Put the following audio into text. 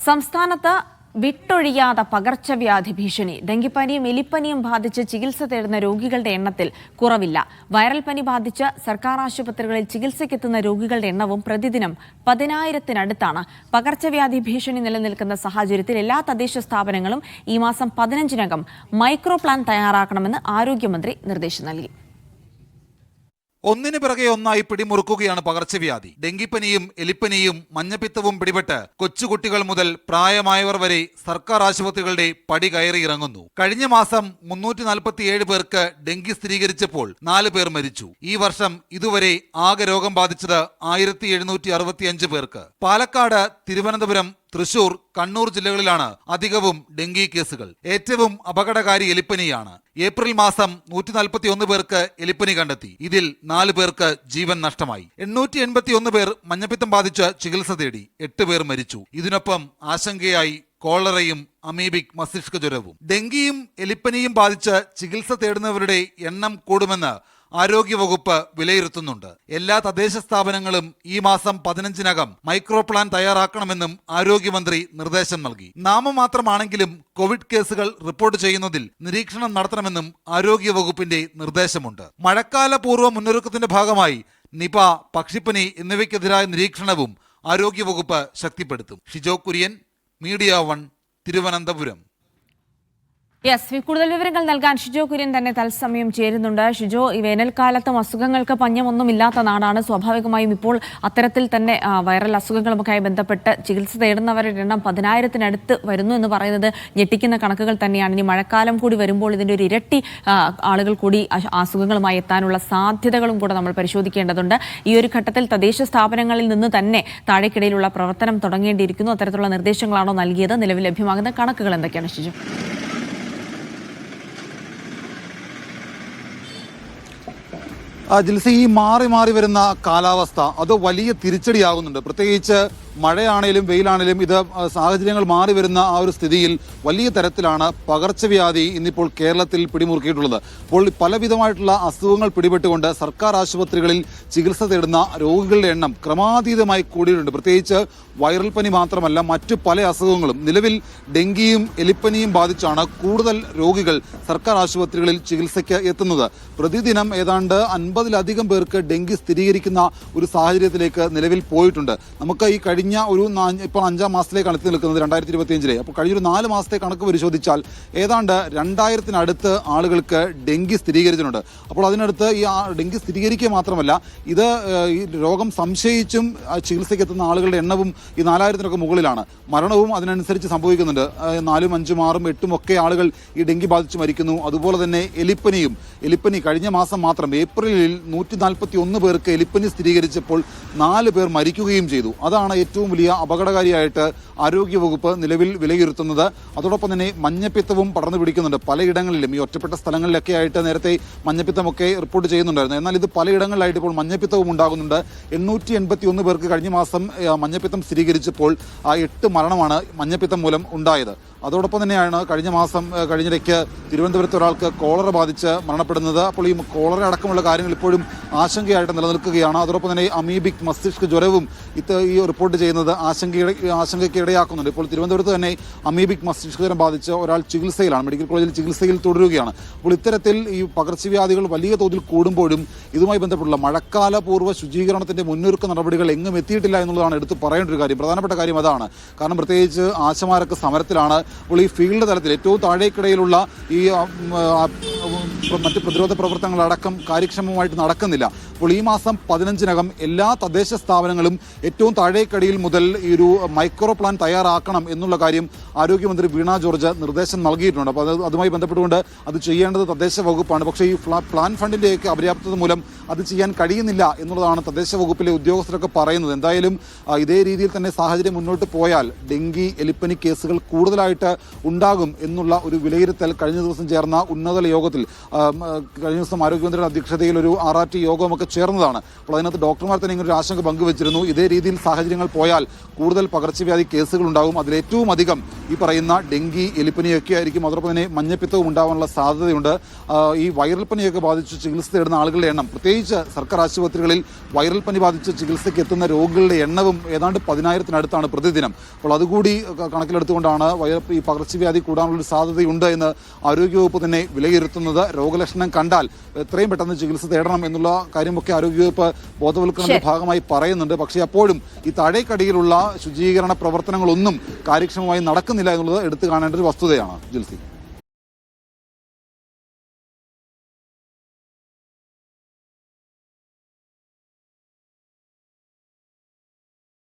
സംസ്ഥാനത്ത് വിട്ടൊഴിയാത്ത പകർച്ചവ്യാധി ഭീഷണി. ഡെങ്കിപ്പനിയും എലിപ്പനിയും ബാധിച്ച് ചികിത്സ തേടുന്ന രോഗികളുടെ എണ്ണത്തിൽ കുറവില്ല. വൈറൽ പനി ബാധിച്ച് സർക്കാർ ആശുപത്രികളിൽ ചികിത്സയ്ക്കെത്തുന്ന രോഗികളുടെ എണ്ണവും പ്രതിദിനം 10,000-നടുത്താണ്. പകർച്ചവ്യാധി ഭീഷണി നിലനിൽക്കുന്ന സാഹചര്യത്തിൽ എല്ലാ തദ്ദേശ സ്ഥാപനങ്ങളും ഈ മാസം 15-നകം മൈക്രോ പ്ലാൻ തയ്യാറാക്കണമെന്ന് ആരോഗ്യമന്ത്രി നിർദ്ദേശം നൽകി. ഒന്നിനു പിറകെ ഒന്നായി പിടിമുറുക്കുകയാണ് പകർച്ചവ്യാധി. ഡെങ്കിപ്പനിയും എലിപ്പനിയും മഞ്ഞപ്പിത്തവും പിടിപെട്ട് കൊച്ചുകുട്ടികൾ മുതൽ പ്രായമായവർ വരെ സർക്കാർ ആശുപത്രികളുടെ പടി കയറിയിറങ്ങുന്നു. കഴിഞ്ഞ മാസം 347 പേർക്ക് ഡെങ്കി സ്ഥിരീകരിച്ചപ്പോൾ 4 പേർ മരിച്ചു. ഈ വർഷം ഇതുവരെ ആകെ രോഗം ബാധിച്ചത് 1765 പേർക്ക്. പാലക്കാട്, തിരുവനന്തപുരം, തൃശൂർ, കണ്ണൂർ ജില്ലകളിലാണ് അധികവും ഡെങ്കി കേസുകൾ. ഏറ്റവും അപകടകാരി എലിപ്പനിയാണ്. ഏപ്രിൽ മാസം 141 പേർക്ക് എലിപ്പനി കണ്ടെത്തി. ഇതിൽ 4 പേർക്ക് ജീവൻ നഷ്ടമായി. 881 പേർ മഞ്ഞപ്പിത്തം ബാധിച്ച് ചികിത്സ തേടി. 8 പേർ മരിച്ചു. ഇതിനൊപ്പം ആശങ്കയായി കോളറയും അമീബിക് മസ്തിഷ്ക ജ്വരവും. ഡെങ്കിയും എലിപ്പനിയും ബാധിച്ച് ചികിത്സ തേടുന്നവരുടെ എണ്ണം കൂടുമെന്ന് ആരോഗ്യവകുപ്പ് വിലയിരുത്തുന്നുണ്ട്. എല്ലാ തദ്ദേശ സ്ഥാപനങ്ങളും ഈ മാസം 15-നകം മൈക്രോ പ്ലാൻ തയ്യാറാക്കണമെന്നും ആരോഗ്യമന്ത്രി നിർദ്ദേശം നൽകി. നാമമാത്രമാണെങ്കിലും കോവിഡ് കേസുകൾ റിപ്പോർട്ട് ചെയ്യുന്നതിൽ നിരീക്ഷണം നടത്തണമെന്നും ആരോഗ്യവകുപ്പിന്റെ നിർദ്ദേശമുണ്ട്. മഴക്കാല പൂർവ്വ മുന്നൊരുക്കത്തിന്റെ ഭാഗമായി നിപ, പക്ഷിപ്പനി എന്നിവയ്ക്കെതിരായ നിരീക്ഷണവും ആരോഗ്യവകുപ്പ് ശക്തിപ്പെടുത്തും. ഷിജോ കുര്യൻ, മീഡിയ 1, തിരുവനന്തപുരം. കൂടുതൽ വിവരങ്ങൾ നൽകാൻ ഷിജോ കുര്യൻ തന്നെ തത്സമയം ചേരുന്നുണ്ട്. ഷിജോ, ഈ വേനൽക്കാലത്തും അസുഖങ്ങൾക്ക് പഞ്ഞമൊന്നും ഇല്ലാത്ത നാടാണ്. സ്വാഭാവികമായും ഇപ്പോൾ അത്തരത്തിൽ തന്നെ വൈറൽ അസുഖങ്ങളുമൊക്കെയായി ബന്ധപ്പെട്ട് ചികിത്സ തേടുന്നവരുടെ എണ്ണം 10,000-നടുത്ത് വരുന്നു എന്ന് പറയുന്നത് ഞെട്ടിക്കുന്ന കണക്കുകൾ തന്നെയാണ്. ഇനി മഴക്കാലം കൂടി വരുമ്പോൾ ഇതിൻ്റെ ഒരു ഇരട്ടി ആളുകൾ കൂടി അസുഖങ്ങളുമായി എത്താനുള്ള സാധ്യതകളും കൂടെ നമ്മൾ പരിശോധിക്കേണ്ടതുണ്ട്. ഈ ഒരു ഘട്ടത്തിൽ തദ്ദേശ സ്ഥാപനങ്ങളിൽ നിന്ന് തന്നെ താഴേക്കിടയിലുള്ള പ്രവർത്തനം തുടങ്ങേണ്ടിയിരിക്കുന്നു. അത്തരത്തിലുള്ള നിർദ്ദേശങ്ങളാണോ നൽകിയത്? നിലവിൽ ലഭ്യമാകുന്ന കണക്കുകൾ എന്തൊക്കെയാണ് ഷിജോ? ജിൽസി, ഈ മാറി മാറി വരുന്ന കാലാവസ്ഥ അത് വലിയ തിരിച്ചടിയാകുന്നുണ്ട്. പ്രത്യേകിച്ച് മഴയാണേലും വെയിലാണേലും ഇത് സാഹചര്യങ്ങൾ മാറി വരുന്ന ആ ഒരു സ്ഥിതിയിൽ വലിയ തരത്തിലാണ് പകർച്ചവ്യാധി ഇന്നിപ്പോൾ കേരളത്തിൽ പിടിമുറുക്കിയിട്ടുള്ളത്. അപ്പോൾ പലവിധമായിട്ടുള്ള അസുഖങ്ങൾ പിടിപെട്ടുകൊണ്ട് സർക്കാർ ആശുപത്രികളിൽ ചികിത്സ തേടുന്ന രോഗികളുടെ എണ്ണം ക്രമാതീതമായി കൂടിയിട്ടുണ്ട്. പ്രത്യേകിച്ച് വൈറൽ പനി മാത്രമല്ല, മറ്റു പല അസുഖങ്ങളും. നിലവിൽ ഡെങ്കിയും എലിപ്പനിയും ബാധിച്ചാണ് കൂടുതൽ രോഗികൾ സർക്കാർ ആശുപത്രികളിൽ ചികിത്സയ്ക്ക് എത്തുന്നത്. പ്രതിദിനം ഏതാണ്ട് 50-ലധികം പേർക്ക് ഡെങ്കി സ്ഥിരീകരിക്കുന്ന ഒരു സാഹചര്യത്തിലേക്ക് നിലവിൽ പോയിട്ടുണ്ട്. നമുക്ക് ഈ കഴിഞ്ഞ ഇപ്പോൾ 5-ാം മാസത്തിലേക്കാണ് എത്തി നിൽക്കുന്നത്, 2025-ലെ. അപ്പോൾ കഴിഞ്ഞൊരു 4 മാസത്തെ കണക്ക് പരിശോധിച്ചാൽ ഏതാണ്ട് 2000-നടുത്ത് ആളുകൾക്ക് ഡെങ്കി സ്ഥിരീകരിച്ചിട്ടുണ്ട്. അപ്പോൾ അതിനടുത്ത് ഈ ഡെങ്കി സ്ഥിരീകരിക്കുക മാത്രമല്ല, ഇത് ഈ രോഗം സംശയിച്ചും ചികിത്സയ്ക്ക് എത്തുന്ന ആളുകളുടെ എണ്ണവും ഈ 4000-നൊക്കെ മുകളിലാണ്. മരണവും അതിനനുസരിച്ച് സംഭവിക്കുന്നുണ്ട്. 4, 5, 6, 8 ഒക്കെ ആളുകൾ ഈ ഡെങ്കി ബാധിച്ച് മരിക്കുന്നു. അതുപോലെ തന്നെ എലിപ്പനി കഴിഞ്ഞ മാസം മാത്രം ഏപ്രിലിൽ 141 പേർക്ക് എലിപ്പനി സ്ഥിരീകരിച്ചപ്പോൾ 4 പേർ മരിക്കുകയും ചെയ്തു. അതാണ് ഏറ്റവും വലിയ അപകടകാരിയായിട്ട് ആരോഗ്യവകുപ്പ് നിലവിൽ വിലയിരുത്തുന്നത്. അതോടൊപ്പം തന്നെ മഞ്ഞപ്പിത്തവും പടർന്നു പിടിക്കുന്നുണ്ട് പലയിടങ്ങളിലും. ഈ ഒറ്റപ്പെട്ട സ്ഥലങ്ങളിലൊക്കെ ആയിട്ട് നേരത്തെ മഞ്ഞപ്പിത്തമൊക്കെ റിപ്പോർട്ട് ചെയ്യുന്നുണ്ടായിരുന്നു. എന്നാൽ ഇത് പലയിടങ്ങളിലായിട്ട് ഇപ്പോൾ മഞ്ഞപ്പിത്തവും ഉണ്ടാകുന്നുണ്ട്. 881 പേർക്ക് കഴിഞ്ഞ മാസം മഞ്ഞപ്പിത്തം സ്ഥിരീകരിച്ചപ്പോൾ 8 മരണമാണ് മഞ്ഞപ്പിത്തം മൂലം ഉണ്ടായത്. അതോടൊപ്പം തന്നെയാണ് കഴിഞ്ഞിടയ്ക്ക് തിരുവനന്തപുരത്ത് ഒരാൾക്ക് കോളറ ബാധിച്ച് മരണപ്പെടുന്നത്. അപ്പോൾ ഈ കോളറ അടക്കമുള്ള കാര്യങ്ങൾ ഇപ്പോഴും ആശങ്കയായിട്ട് നിലനിൽക്കുകയാണ്. അതോടൊപ്പം തന്നെ അമീബിക് മസ്തിഷ്ക ജ്വരവും ഈ റിപ്പോർട്ട് ചെയ്യുന്നത് ആശങ്കയ്ക്ക് ഇടയാക്കുന്നുണ്ട്. ഇപ്പോൾ തിരുവനന്തപുരത്ത് തന്നെ അമീബിക് മസ്തിഷ്ക ജ്വരം ബാധിച്ച് ഒരാൾ ചികിത്സയിലാണ്, മെഡിക്കൽ കോളേജിൽ ചികിത്സയിൽ തുടരുകയാണ്. അപ്പോൾ ഇത്തരത്തിൽ ഈ പകർച്ചവ്യാധികൾ വലിയ തോതിൽ കൂടുമ്പോഴും ഇതുമായി ബന്ധപ്പെട്ടുള്ള മഴക്കാല പൂർവ്വ ശുചീകരണത്തിന്റെ മുന്നൊരുക്ക നടപടികൾ എങ്ങും എത്തിയിട്ടില്ല എന്നുള്ളതാണ് എടുത്ത് പറയേണ്ട ഒരു കാര്യം. പ്രധാനപ്പെട്ട കാര്യം അതാണ്. കാരണം പ്രത്യേകിച്ച് ആശമാരൊക്കെ സമരത്തിലാണ്. അപ്പോൾ ഈ ഫീൽഡ് തലത്തിൽ ഏറ്റവും താഴേക്കിടയിലുള്ള ഈ മറ്റ് പ്രതിരോധ പ്രവർത്തനങ്ങളടക്കം കാര്യക്ഷമമായിട്ട് നടക്കുന്നില്ല. അപ്പോൾ ഈ മാസം 15-നകം എല്ലാ തദ്ദേശ സ്ഥാപനങ്ങളും ഏറ്റവും താഴേക്കടിയിൽ മുതൽ ഈ ഒരു മൈക്രോ പ്ലാൻ തയ്യാറാക്കണം എന്നുള്ള കാര്യം ആരോഗ്യമന്ത്രി വീണ ജോർജ് നിർദ്ദേശം നൽകിയിട്ടുണ്ട്. അപ്പോൾ അതുമായി ബന്ധപ്പെട്ടുകൊണ്ട് അത് ചെയ്യേണ്ടത് തദ്ദേശ വകുപ്പാണ്. പക്ഷേ ഈ പ്ലാൻ ഫണ്ടിൻ്റെയൊക്കെ അപര്യാപ്തത മൂലം അത് ചെയ്യാൻ കഴിയുന്നില്ല എന്നുള്ളതാണ് തദ്ദേശ വകുപ്പിലെ ഉദ്യോഗസ്ഥരൊക്കെ പറയുന്നത്. എന്തായാലും ഇതേ രീതിയിൽ തന്നെ സാഹചര്യം മുന്നോട്ട് പോയാൽ ഡെങ്കി, എലിപ്പനി കേസുകൾ കൂടുതലായിട്ട് കൂടുതലായിട്ട് ഉണ്ടാകും എന്നുള്ള ഒരു വിലയിരുത്തൽ കഴിഞ്ഞ ദിവസം ചേർന്ന ഉന്നതതല യോഗത്തിൽ കഴിഞ്ഞ ദിവസം ആരോഗ്യമന്ത്രിയുടെ അധ്യക്ഷതയിൽ ഒരു RRT യോഗമൊക്കെ ചേർന്നതാണ്. അപ്പോൾ അതിനകത്ത് ഡോക്ടർമാർ തന്നെ ഇങ്ങനെ ഒരു ആശങ്ക പങ്കുവച്ചിരുന്നു. ഇതേ രീതിയിൽ സാഹചര്യങ്ങൾ പോയാൽ കൂടുതൽ പകർച്ചവ്യാധി കേസുകൾ ഉണ്ടാകും. അതിലേറ്റവും അധികം ഈ പറയുന്ന ഡെങ്കി, എലിപ്പനിയൊക്കെ ആയിരിക്കും. അതോടൊപ്പം തന്നെ മഞ്ഞപ്പിത്തവും ഉണ്ടാകാനുള്ള സാധ്യതയുണ്ട്. ഈ വൈറൽ പനിയൊക്കെ ബാധിച്ച് ചികിത്സ തേടുന്ന ആളുകളുടെ എണ്ണം, പ്രത്യേകിച്ച് സർക്കാർ ആശുപത്രികളിൽ വൈറൽ പനി ബാധിച്ച് ചികിത്സയ്ക്ക് എത്തുന്ന രോഗികളുടെ എണ്ണവും ഏതാണ്ട് 10,000-ത്തിനടുത്താണ് പ്രതിദിനം. അപ്പോൾ അതുകൂടി കണക്കിലെടുത്തുകൊണ്ടാണ് ഈ പകർച്ചവ്യാധി കൂടാനുള്ളൊരു സാധ്യതയുണ്ട് എന്ന് ആരോഗ്യവകുപ്പ് തന്നെ വിലയിരുത്തുന്നത്. രോഗലക്ഷണം കണ്ടാൽ എത്രയും പെട്ടെന്ന് ചികിത്സ തേടണം എന്നുള്ള കാര്യമൊക്കെ ആരോഗ്യവകുപ്പ് ബോധവൽക്കരണത്തിന്റെ ഭാഗമായി പറയുന്നുണ്ട്. പക്ഷേ അപ്പോഴും ഈ താഴേക്കടിയിലുള്ള ശുചീകരണ പ്രവർത്തനങ്ങളൊന്നും കാര്യക്ഷമമായി നടക്കുന്നില്ല എന്നുള്ളത് എടുത്തു കാണേണ്ട ഒരു വസ്തുതയാണ്. ജിൽസി.